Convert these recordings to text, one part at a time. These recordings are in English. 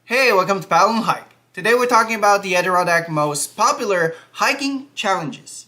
Hey, welcome to Paddle and Hike. Today we're talking about the Adirondack most popular hiking challenges.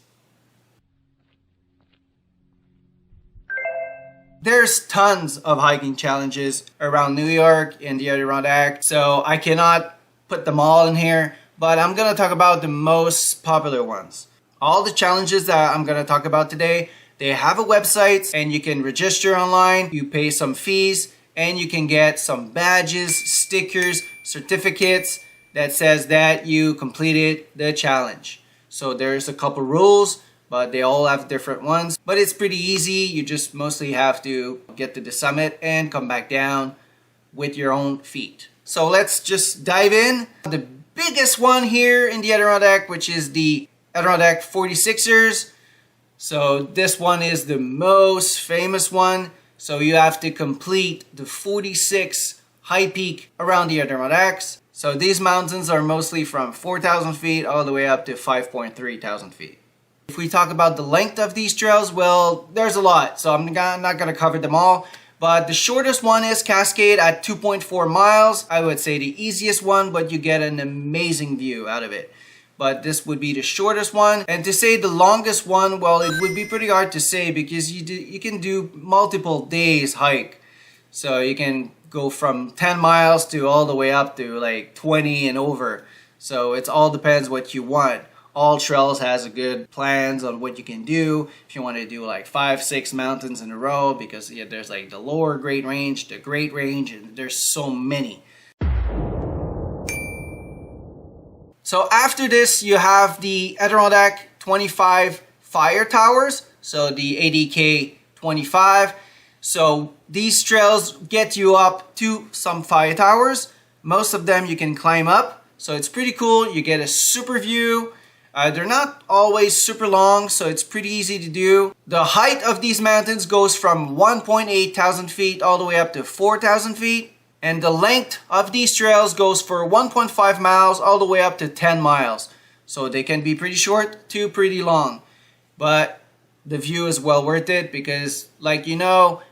There's tons of hiking challenges around New York and the Adirondack, so I cannot put them all in here, but I'm going to talk about the most popular ones. All the challenges that I'm going to talk about today, they have a website and you can register online, you pay some fees, and you can get some badges, stickers, certificates that says that you completed the challenge. So there's a couple rules, but they all have different ones. But it's pretty easy. You just mostly have to get to the summit and come back down with your own feet. So let's just dive in. The biggest one here in the Adirondack, which is the Adirondack 46ers. So this one is the most famous one. So you have to complete the 46 high peak around the Adirondacks. So these mountains are mostly from 4,000 feet all the way up to 5.3 thousand feet. If we talk about the length of these trails, well, there's a lot. So I'm not going to cover them all. But the shortest one is Cascade at 2.4 miles. I would say the easiest one, but you get an amazing view out of it. But this would be the shortest one. And to say the longest one, well, it would be pretty hard to say because you can do multiple days hike. So you can go from 10 miles to all the way up to like 20 and over. So it all depends what you want. All trails has a good plans on what you can do. If you want to do like 5-6 mountains in a row, because there's like the lower Great Range, the Great Range, and there's so many. So after this, you have the Adirondack 25 fire towers, so the ADK 25. So these trails get you up to some fire towers. Most of them you can climb up, so it's pretty cool. You get a super view. They're not always super long, so it's pretty easy to do. The height of these mountains goes from 1.8 thousand feet all the way up to 4,000 feet. And the length of these trails goes for 1.5 miles all the way up to 10 miles. So they can be pretty short to pretty long. But the view is well worth it because, like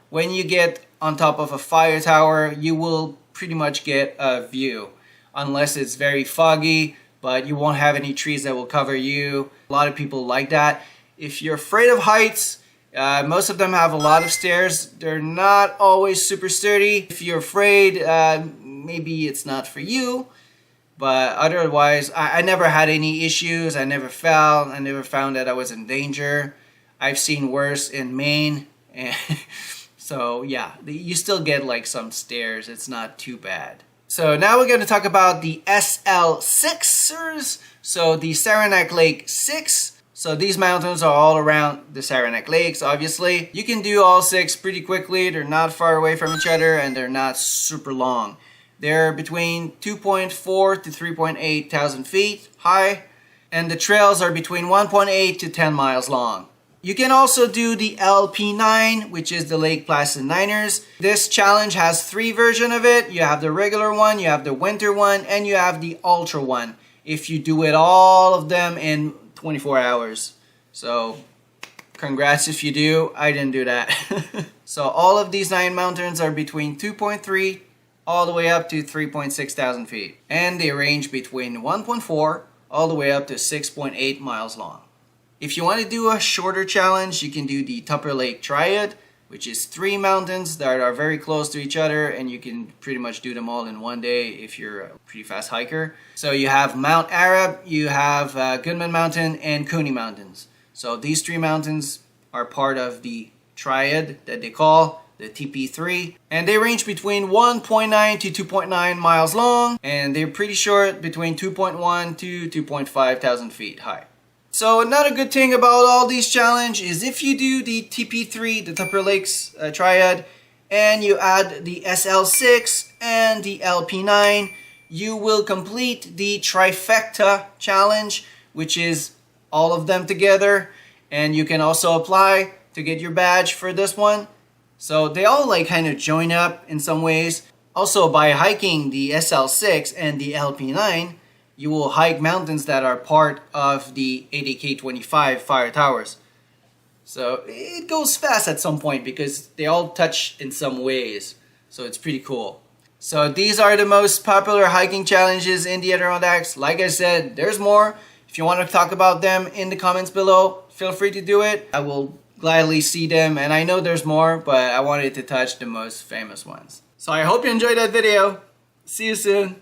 when you get on top of a fire tower, you will pretty much get a view. Unless it's very foggy, but you won't have any trees that will cover you. A lot of people like that. If you're afraid of heights, most of them have a lot of stairs. They're not always super sturdy. If you're afraid, maybe it's not for you. But otherwise, I never had any issues. I never fell. I never found that I was in danger. I've seen worse in Maine. And so yeah, you still get like some stairs. It's not too bad. So now we're going to talk about the SL6ers. So the Saranac Lake 6. So these mountains are all around the Saranac Lakes, obviously. You can do all 6 pretty quickly. They're not far away from each other and they're not super long. They're between 2.4 to 3.8 thousand feet high. And the trails are between 1.8 to 10 miles long. You can also do the LP9, which is the Lake Placid Niners. This challenge has 3 versions of it. You have the regular one, you have the winter one, and you have the ultra one. If you do it all of them in 24 hours. So congrats if you do. I didn't do that. So all of these 9 mountains are between 2.3 all the way up to 3.6 thousand feet. And they range between 1.4 all the way up to 6.8 miles long. If you want to do a shorter challenge, you can do the Tupper Lake Triad, which is 3 mountains that are very close to each other, and you can pretty much do them all in one day if you're a pretty fast hiker. So you have Mount Arab, you have Goodman Mountain, and Cooney Mountains. So these 3 mountains are part of the Triad that they call the TP3, and they range between 1.9 to 2.9 miles long, and they're pretty short, between 2.1 to 2.5 thousand feet high. So another good thing about all these challenges is if you do the TP3, the Tupper Lakes Triad, and you add the SL6 and the LP9, you will complete the Trifecta challenge, which is all of them together. And you can also apply to get your badge for this one. So they all like kind of join up in some ways. Also, by hiking the SL6 and the LP9, you will hike mountains that are part of the ADK 25 fire towers. So it goes fast at some point because they all touch in some ways. So it's pretty cool. So these are the most popular hiking challenges in the Adirondacks. Like I said, there's more. If you want to talk about them in the comments below, feel free to do it. I will gladly see them, and I know there's more, but I wanted to touch the most famous ones. So I hope you enjoyed that video. See you soon.